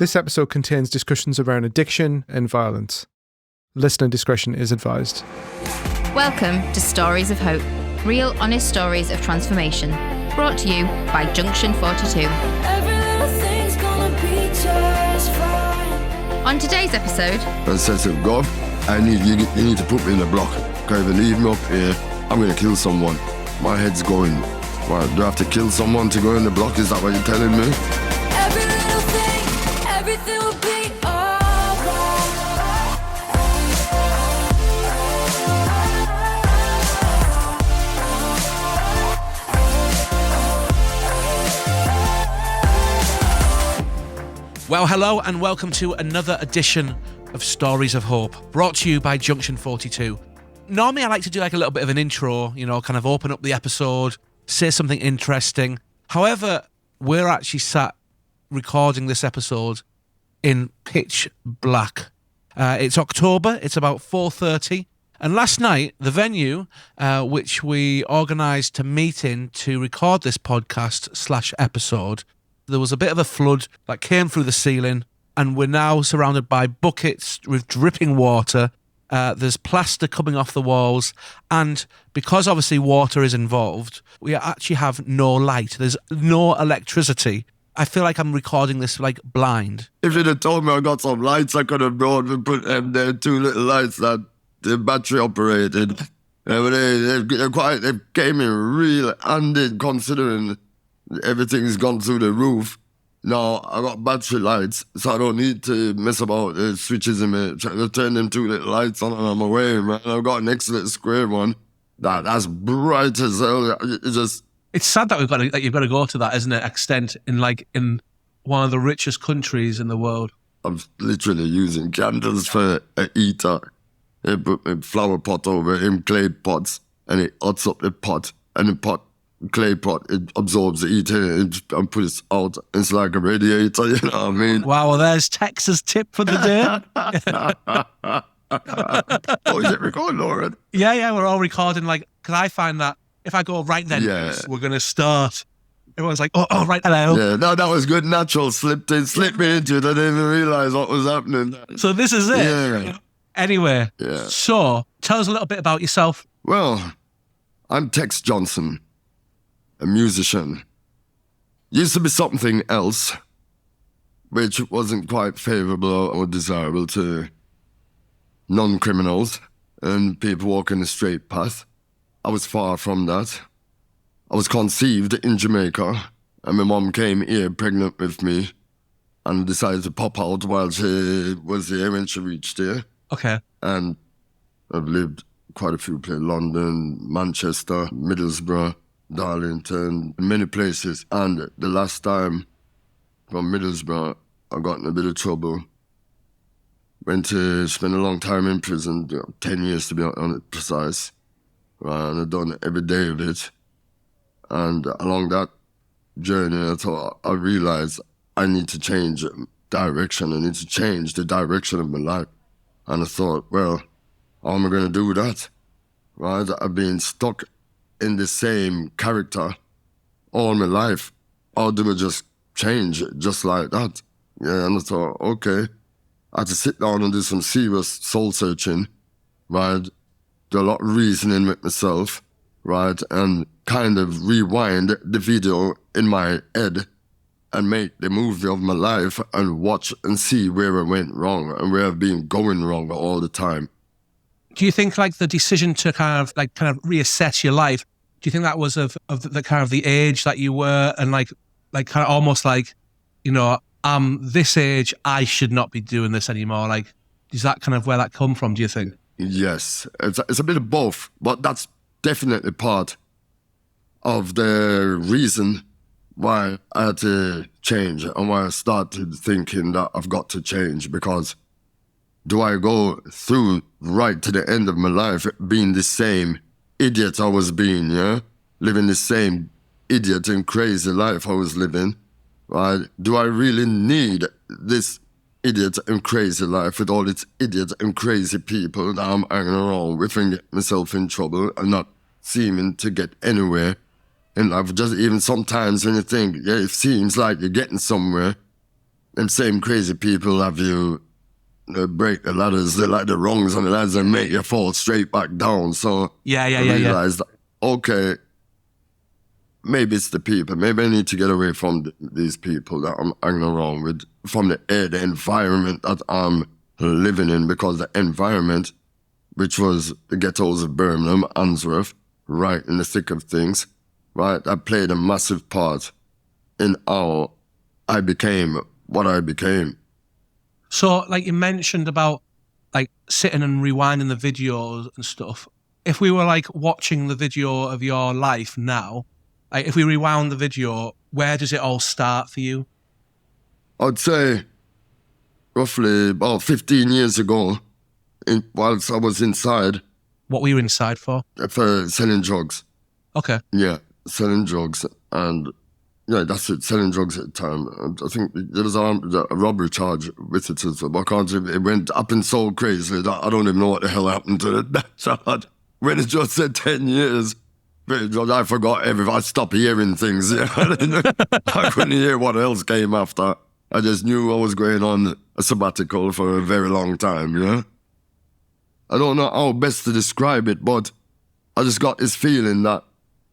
This episode contains discussions around addiction and violence. Listener discretion is advised. Welcome to Stories of Hope, real honest stories of transformation, brought to you by Junction 42. On today's episode... I said to him, God, you need to put me in the block. Because if you leave me up here, I'm going to kill someone. My head's going, well, do I have to kill someone to go in the block? Is that what you're telling me? Every little thing, everything will be alright. Well, hello and welcome to another edition of Stories of Hope, brought to you by Junction 42. Normally I like to do like a little bit of an intro, kind of open up the episode, say something interesting. However, we're actually sat recording this episode in pitch black. It's October, it's about 4:30, and last night the venue which we organised to meet in to record this podcast / episode, there was a bit of a flood that came through the ceiling, and we're now surrounded by buckets with dripping water. There's plaster coming off the walls, and because obviously water is involved, we actually have no light. There's no electricity. I feel like I'm recording this like blind. If you'd have told me I got some lights, I could have brought and put them there, 2 little lights that the battery operated. But they came in real handy considering everything's gone through the roof. Now, I got battery lights, so I don't need to mess about the switches in me. Trying to turn them 2 little lights on and I'm away, man. I've got an excellent square one. That's bright as hell. It's sad that you've got to go to that, isn't it? Extent in one of the richest countries in the world. I'm literally using candles for a heater. They put a flower pot over in clay pots, and it hots up the pot, and the clay pot, it absorbs the heat and puts it out. It's like a radiator, you know what I mean? Wow, well, there's Texas tip for the day. Oh, is it recording, Lauren? Yeah, we're all recording, because I find that if I go right then, we're going to start. Everyone's like, oh, right, hello. Yeah, no, that was good. Natural slipped me into it. I didn't even realise what was happening. So this is it? Yeah. Anyway, yeah. So tell us a little bit about yourself. Well, I'm Tex Johnson, a musician. Used to be something else, which wasn't quite favourable or desirable to non-criminals and people walking the straight path. I was far from that. I was conceived in Jamaica, and my mom came here pregnant with me and decided to pop out while she was here when she reached here. Okay. And I've lived quite a few places: London, Manchester, Middlesbrough, Darlington, many places. And the last time from Middlesbrough, I got in a bit of trouble. Went to spend a long time in prison, 10 years to be precise. Right, and I've done every day of it. And along that journey, I realized I need to change direction. I need to change the direction of my life. And I thought, well, how am I going to do that? Right, I've been stuck in the same character all my life. How do I just change it just like that? Yeah, and I thought, okay, I had to sit down and do some serious soul searching, right? Do a lot of reasoning with myself, right? And kind of rewind the video in my head and make the movie of my life and watch and see where I went wrong and where I've been going wrong all the time. Do you think the decision to kind of reassess your life, do you think that was of the kind of the age that you were and kind of almost I'm this age, I should not be doing this anymore? Is that kind of where that come from, do you think? Yes, it's a bit of both, but that's definitely part of the reason why I had to change and why I started thinking that I've got to change. Because do I go through right to the end of my life being the same idiot I was being, yeah? Living the same idiot and crazy life I was living, right? Do I really need this idiot and crazy life with all its idiot and crazy people that I'm hanging around with and get myself in trouble and not seeming to get anywhere in life? Just even sometimes when you think, yeah, it seems like you're getting somewhere, them same crazy people have you break the ladders, they like the rungs on the ladders and make you fall straight back down. So Yeah. I realized that, okay, maybe it's the people. Maybe I need to get away from these people that I'm hanging around with, from the air, the environment that I'm living in, because the environment, which was the ghettos of Birmingham, Answorth, right in the thick of things, right, that played a massive part in how I became what I became. So, like you mentioned about like sitting and rewinding the videos and stuff. If we were like watching the video of your life now, like if we rewound the video, where does it all start for you? I'd say roughly about 15 years ago, whilst I was inside What were you inside for? for selling drugs. Okay. Yeah, selling drugs. And yeah, that's it, selling drugs at the time. I think there was a robbery charge with it as well. But I can't, it went up and so crazy that I don't even know what the hell happened to that charge. When it just said 10 years, I forgot everything. I stopped hearing things. Yeah. I couldn't hear what else came after. I just knew I was going on a sabbatical for a very long time, yeah? I don't know how best to describe it, but I just got this feeling that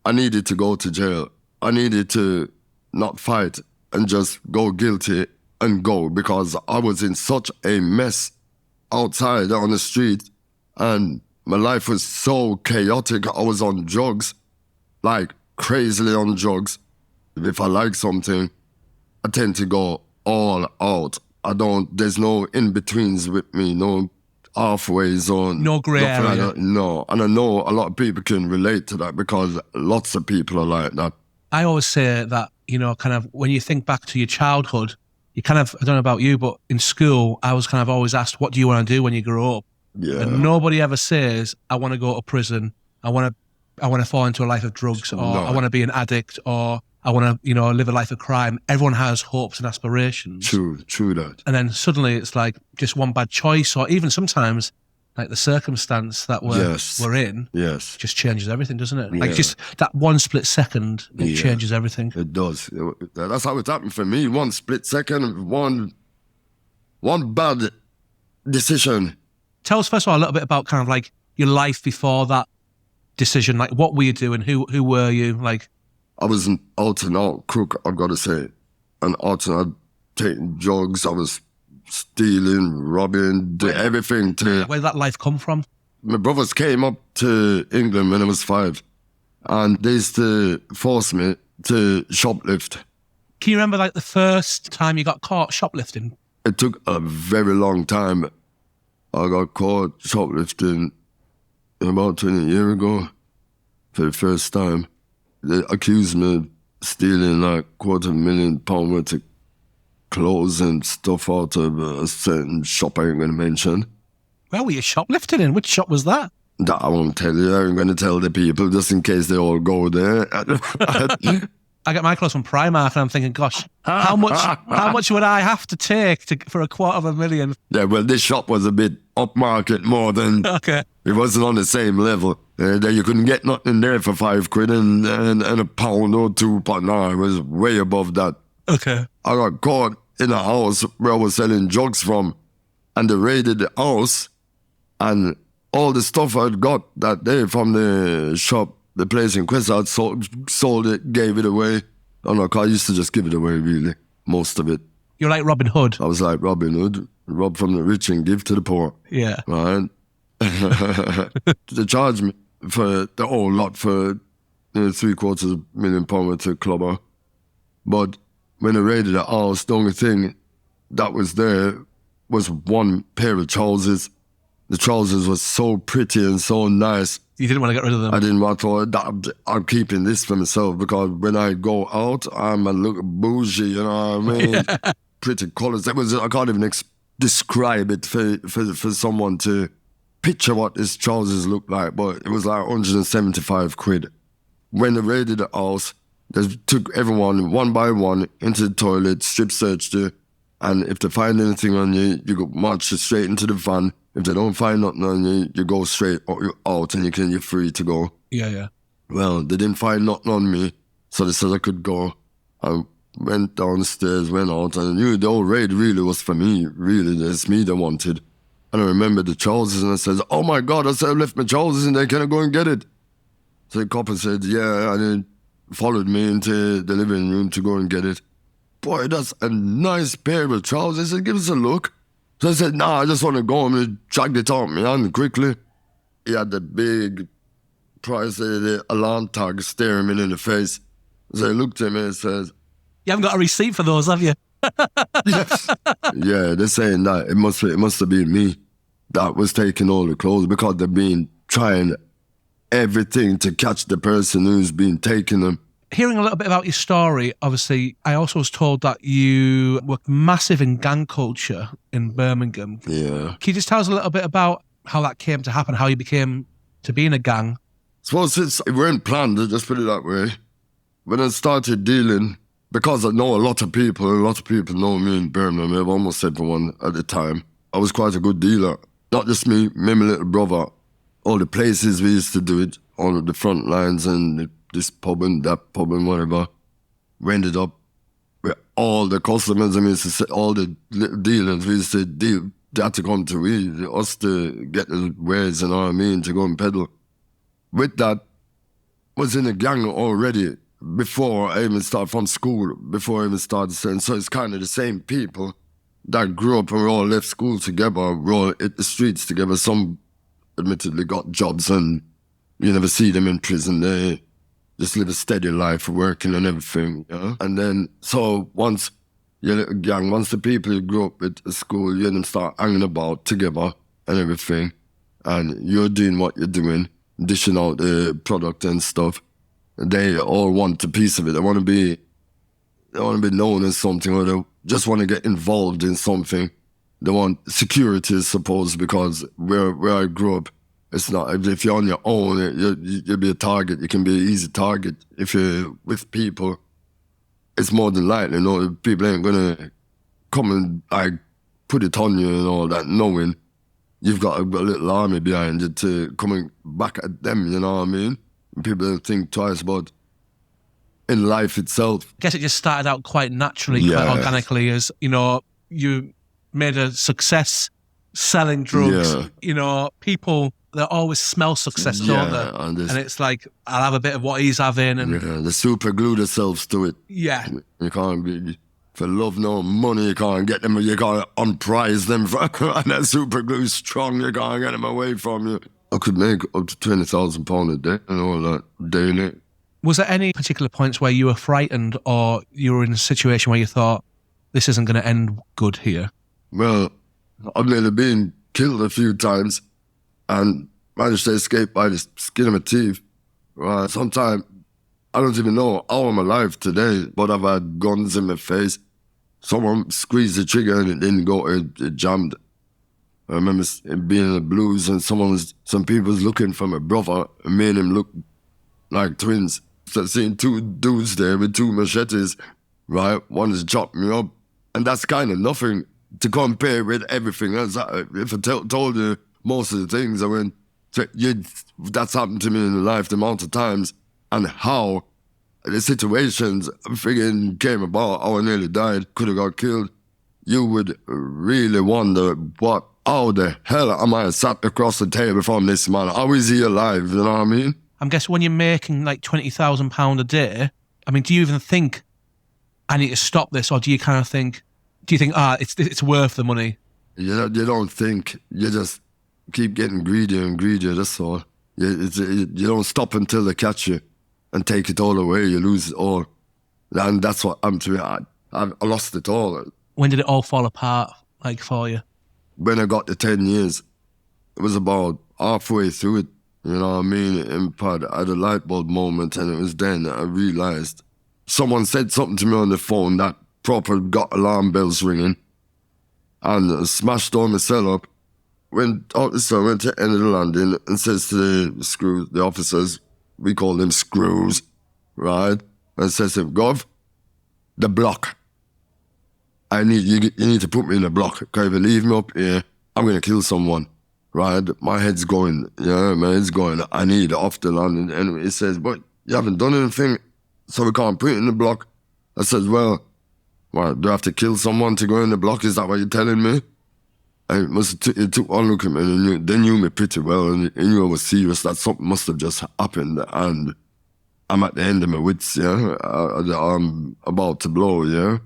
I needed to go to jail. I needed to not fight and just go guilty and go, because I was in such a mess outside on the street and my life was so chaotic. I was on drugs, like crazily on drugs. If I like something, I tend to go all out. There's no in-betweens with me, no halfways or No grey nothing like area. that. No, and I know a lot of people can relate to that because lots of people are like that. I always say that, you know, kind of when you think back to your childhood, you kind of, I don't know about you, but in school, I was kind of always asked, what do you want to do when you grow up? Yeah. And nobody ever says, I want to go to prison. I want to fall into a life of drugs, or No. I want to be an addict, or I want to, you know, live a life of crime. Everyone has hopes and aspirations. True that. And then suddenly it's like just one bad choice, or even sometimes like the circumstance that we're in Yes, just changes everything, doesn't it? Like Yeah. just that one split second, it Yeah. changes everything. it does. That's how it happened for me. One split second, one bad decision. Tell us first of all a little bit about kind of like your life before that decision. Like what were you doing? Who were you? Like, I was an out and out crook, I've got to say. An out and out, taking drugs, I was stealing, robbing, everything. where did that life come from? My brothers came up to England when I was 5, and they used to force me to shoplift. Can you remember like the first time you got caught shoplifting? It took a very long time. I got caught shoplifting about 20 years ago for the first time. They accused me of stealing like £250,000 worth of clothes and stuff out of a certain shop I ain't going to mention. Where were you shoplifting in? Which shop was that? That I won't tell you. I'm going to tell the people just in case they all go there. I get my clothes from Primark, and I'm thinking, gosh, how much would I have to take for $250,000? Yeah, well, this shop was a bit upmarket more than... Okay. It wasn't on the same level. You couldn't get nothing there for £5 and a pound or £2. No, it was way above that. Okay. I got caught in a house where I was selling drugs from, and they raided the house, and all the stuff I'd got that day from the shop, the place in Quest, I'd sold it, gave it away. Oh no, I used to just give it away, really, most of it. You're like Robin Hood. I was like Robin Hood, rob from the rich and give to the poor. Yeah. Right? They charged me for the whole lot for £750,000 worth of clubber. But when I raided the house, the only thing that was there was one pair of trousers. The trousers were so pretty and so nice. You didn't want to get rid of them. I didn't want to. I'm keeping this for myself because when I go out, I'm a look bougie, you know what I mean? Pretty colours. I can't even describe it for someone to picture what his trousers look like, but it was like 175 quid. When they raided the house, they took everyone one by one into the toilet, strip searched you, and if they find anything on you, you go march straight into the van. If they don't find nothing on you, you go straight out and you're free to go. Yeah. Well, they didn't find nothing on me, so they said I could go. I Went downstairs, went out, and I knew the whole raid really was for me. Really, it's me they wanted. And I remember the trousers, and I said, "Oh my God," I said, "I left my trousers in there, can I go and get it?" So the copper said, "Yeah," and he followed me into the living room to go and get it. Boy, that's a nice pair of trousers. He said, "Give us a look." So I said, "Nah, I just want to go." And he dragged it out my hand quickly. He had the big price, the alarm tag staring me in the face. So he looked at me and says, You haven't got a receipt for those, have you? "Yeah, they're saying that it must have been me that was taking all the clothes because they've been trying everything to catch the person who's been taking them." Hearing a little bit about your story, obviously, I also was told that you were massive in gang culture in Birmingham. Yeah. Can you just tell us a little bit about how that came to happen, how you became to be in a gang? Suppose it weren't planned, just put it that way. When I started dealing, because I know a lot of people know me in Birmingham, I've almost said for one at the time, I was quite a good dealer. Not just me, my little brother. All the places we used to do it, all of the front lines and this pub and that pub and whatever. We ended up with all the customers, I mean, all the little dealers we used to deal, they had to come to us to get the wares, you know what I mean, to go and peddle. With that, was in a gang already before I even started from school, before I even started saying, so it's kind of the same people that grew up and we all left school together, we all hit the streets together. Some admittedly got jobs and you never see them in prison. They just live a steady life, working and everything, you know? And then, so once your little gang, once the people you grew up with at school, you and them start hanging about together and everything, and you're doing what you're doing, dishing out the product and stuff, they all want a piece of it. They want to be known as something, or they just want to get involved in something. They want security, I suppose, because where I grew up, it's not, if you're on your own, you'll be a target. You can be an easy target. If you're with people, it's more than likely, you know, people ain't gonna come and like put it on you and all that, knowing you've got a little army behind you to coming back at them, you know what I mean? People don't think twice about in life itself. I guess it just started out quite naturally, quite organically, as, you know, you made a success selling drugs. Yeah. You know, people, they always smell success, don't they? And it's like, I'll have a bit of what he's having. And yeah, they super glue themselves to it. Yeah. You can't be, for love nor money, you can't get them, you can't unprize them. And that super glue strong, you can't get them away from you. I could make up to £20,000 a day and all that daily. Was there any particular points where you were frightened, or you were in a situation where you thought, this isn't going to end good here? Well, I've nearly been killed a few times and managed to escape by the skin of my teeth. Right? Sometimes I don't even know how I'm alive today, but I've had guns in my face. Someone squeezed the trigger and it didn't go, it jammed. I remember being in the blues and some people was looking for my brother and made him look like twins. So seeing two dudes there with two machetes, right? One has chopped me up. And that's kind of nothing to compare with everything else. If I told you most of the things, I went, that's happened to me in life the amount of times, and how the situations friggin' came about, how I nearly died, could have got killed. You would really wonder, how the hell am I sat across the table from this man? How is he alive, you know what I mean? I'm guessing when you're making like £20,000 a day, I mean, do you even think, I need to stop this? Or do you kind of think, it's worth the money? You don't think, you just keep getting greedier and greedier, that's all. You don't stop until they catch you and take it all away, you lose it all. And that's what happened to me. I lost it all. When did it all fall apart, like, for you? When I got to 10 years, it was about halfway through it, you know what I mean? And I had a light bulb moment, and it was then that I realised. Someone said something to me on the phone that proper got alarm bells ringing, and smashed all my cell up. Went to the end of the landing and says to the officers, we call them screws, right? And says to him, Gov, the block. You need to put me in a block, because if you leave me up here, I'm going to kill someone, right? My head's going, I need it off the land. And he says, but you haven't done anything, so we can't put it in the block. I said, well, What, do I have to kill someone to go in the block? Is that what you're telling me? And it took one look at me and they knew me pretty well and they knew I was serious, that something must have just happened and I'm at the end of my wits, yeah? I'm about to blow, yeah?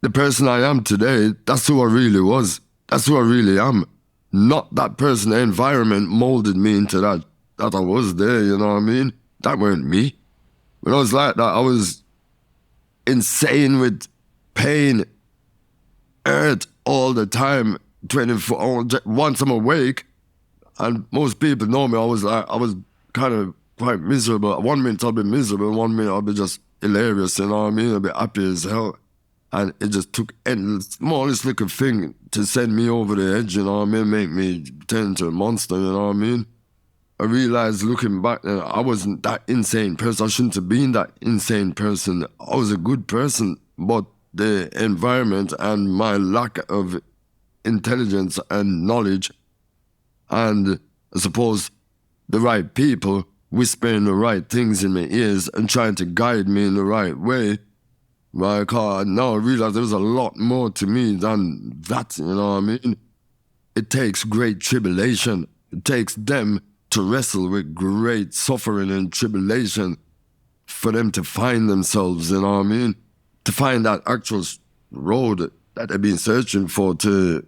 The person I am today, that's who I really was. That's who I really am. Not that person. The environment molded me into that I was there, you know what I mean? That weren't me. When I was like that, I was insane with pain, hurt all the time, 24 hours. Once I'm awake, and most people know me, I was kind of quite miserable. 1 minute I'll be miserable, 1 minute I'll be just hilarious, you know what I mean? I'll be happy as hell. And it just took any smallest little thing to send me over the edge, you know what I mean? Make me turn into a monster, you know what I mean? I realized looking back, I wasn't that insane person. I shouldn't have been that insane person. I was a good person, but the environment and my lack of intelligence and knowledge and I suppose the right people whispering the right things in my ears and trying to guide me in the right way. Right, now I realize there's a lot more to me than that, you know what I mean? It takes great tribulation. It takes them to wrestle with great suffering and tribulation for them to find themselves, you know what I mean? To find that actual road that they've been searching for to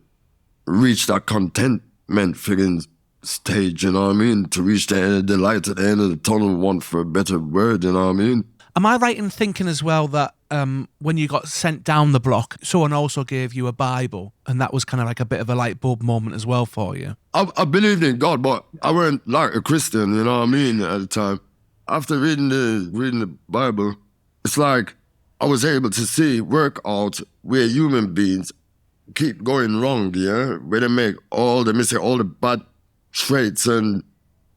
reach that contentment friggin' stage, you know what I mean? To reach the light at the end of the tunnel, want for a better word, you know what I mean? Am I right in thinking as well that when you got sent down the block, someone also gave you a Bible, and that was kind of like a bit of a light bulb moment as well for you? I believed in God, but I weren't like a Christian, you know what I mean, at the time. After reading the Bible, it's like I was able to work out where human beings keep going wrong, yeah? Where they make all the bad traits and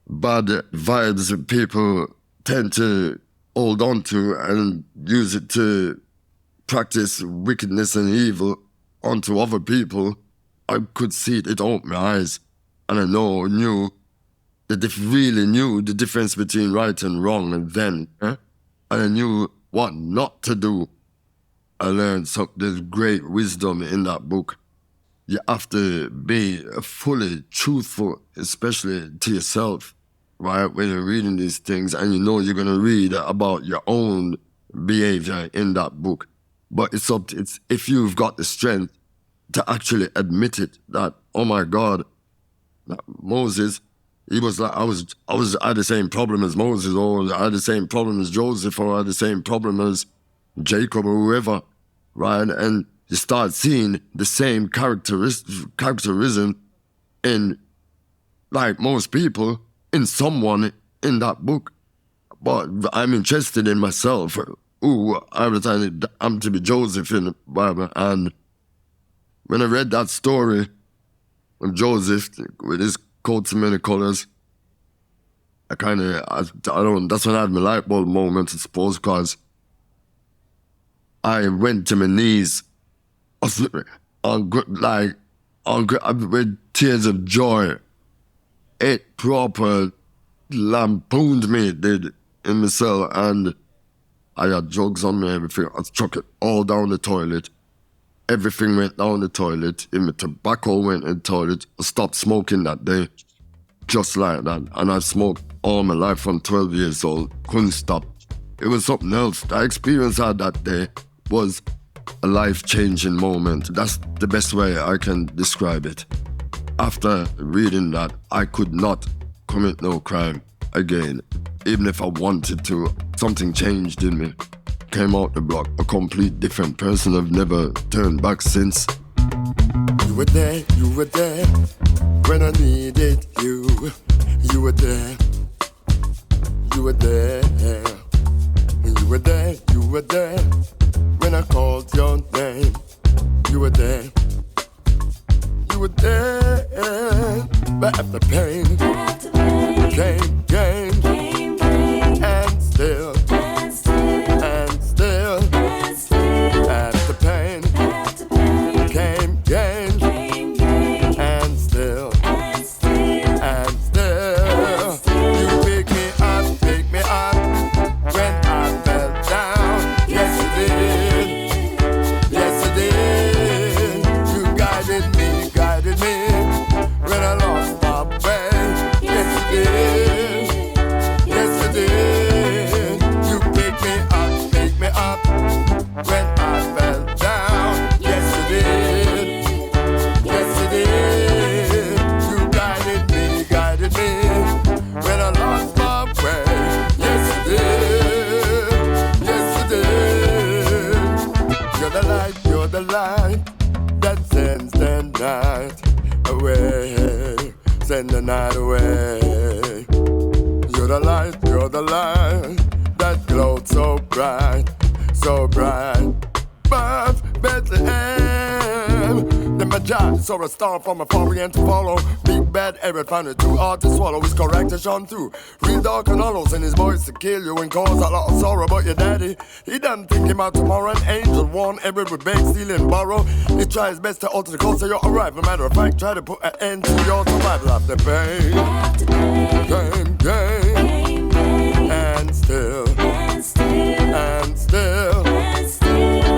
bad vibes that people tend to hold on to and use it to practice wickedness and evil onto other people. I could see it opened my eyes, and I knew really knew the difference between right and wrong, and then, and I knew what not to do. I learned there's great wisdom in that book. You have to be fully truthful, especially to yourself, right? When you're reading these things and you know you're going to read about your own behavior in that book. But it's if you've got the strength to actually admit it, that, oh my God, that Moses, he was like, I had the same problem as Moses, or I had the same problem as Joseph, or I had the same problem as Jacob or whoever, right? And you start seeing the same characterism in, like most people, in someone in that book. But I'm interested in myself. I'm to be Joseph in the Bible. And when I read that story of Joseph with his coat of many colors, that's when I had my light bulb moment, I suppose, because I went to my knees with tears of joy. It proper lampooned me, it did, in my cell, and I had drugs on me, everything. I chucked it all down the toilet. Everything went down the toilet. Even my tobacco went in the toilet. I stopped smoking that day, just like that. And I've smoked all my life from 12 years old. Couldn't stop. It was something else. The experience I had that day was a life-changing moment. That's the best way I can describe it. After reading that, I could not commit no crime again. Even if I wanted to, something changed in me. Came out the block, a complete different person. I've never turned back since. You were there when I needed you. You were there. You were there. You were there. You were there when I called your name. You were there. You were there. But after pain came, and still. After pain came gain, and still. You pick me up when I fell down. Yes, you did. You're the light that sends the night away. Send the night away. You're the light that glows so bright, so bright. Birth, Bethlehem. The Magi saw a star from afar, began to follow. Big bad Herod found it too hard to swallow. His correct to shone through real dark and hollows, and his voice to kill you and cause a lot of sorrow. But your daddy, he done think about tomorrow. An angel warned Herod would beg, steal and borrow. He tried his best to alter the course of your arrival. Matter of fact, try to put an end to your survival. After pain, came, and still,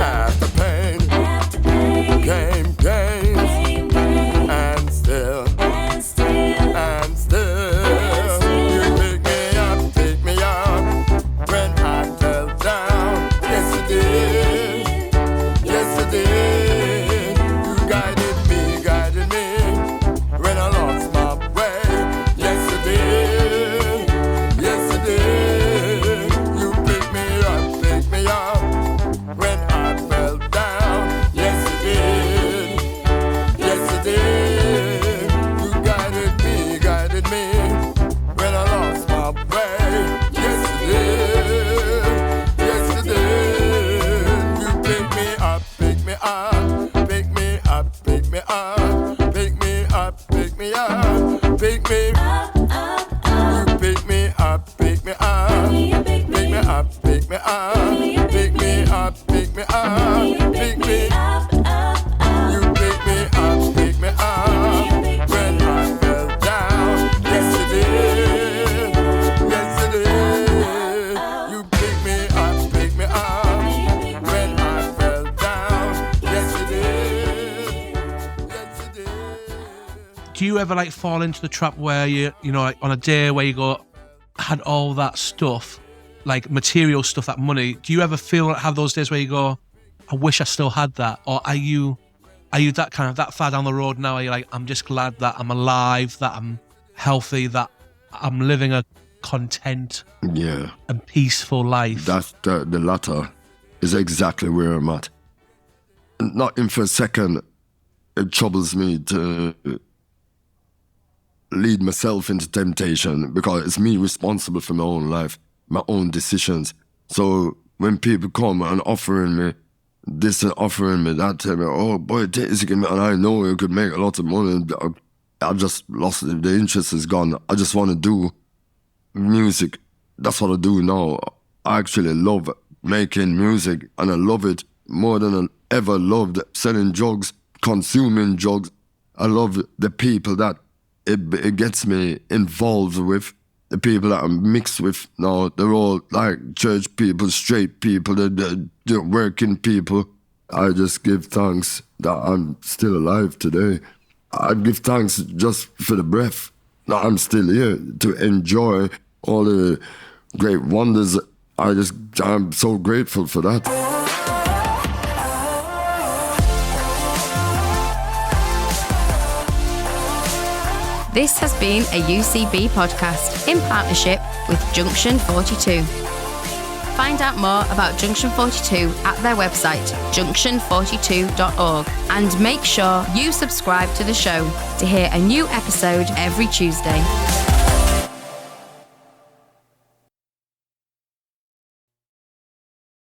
after pain, came gains, and still, you pick me up when I fell down. Yes you did, you guided me when I lost my way. Yes you did, you pick me up when I fell down. Yes you did, you guided me when I lost my way. Yes you did, you pick me up, pick me up, pick me up, pick me up, pick me up, pick me up, pick me up. You pick me up, pick me up, pick me up, pick me up, pick me up, pick me up, pick me up. You pick me up when I fell down. Yes you did, you pick me up when I fell down. Yes you did. Do you ever like fall into the trap where you know, like on a day where you go, had all that stuff, like material stuff, that money? Do you ever have those days where you go, I wish I still had that? Or are you that kind of that far down the road now? Are you like, I'm just glad that I'm alive, that I'm healthy, that I'm living a content and peaceful life? That's the latter is exactly where I'm at. Not in for a second it troubles me to lead myself into temptation, because it's me responsible for my own life, my own decisions. So when people come and offering me this and offering me that, tell me, oh boy, and I know you could make a lot of money, I've just lost it. The interest is gone. I just want to do music. That's what I do now. I actually love making music, and I love it more than I ever loved selling drugs, consuming drugs. I love the people that it gets me involved with. The people that I'm mixed with now, they're all like church people, straight people, they're working people. I just give thanks that I'm still alive today. I give thanks just for the breath that I'm still here to enjoy all the great wonders. I'm so grateful for that. This has been a UCB podcast in partnership with Junction 42. Find out more about Junction 42 at their website, junction42.org, and make sure you subscribe to the show to hear a new episode every Tuesday.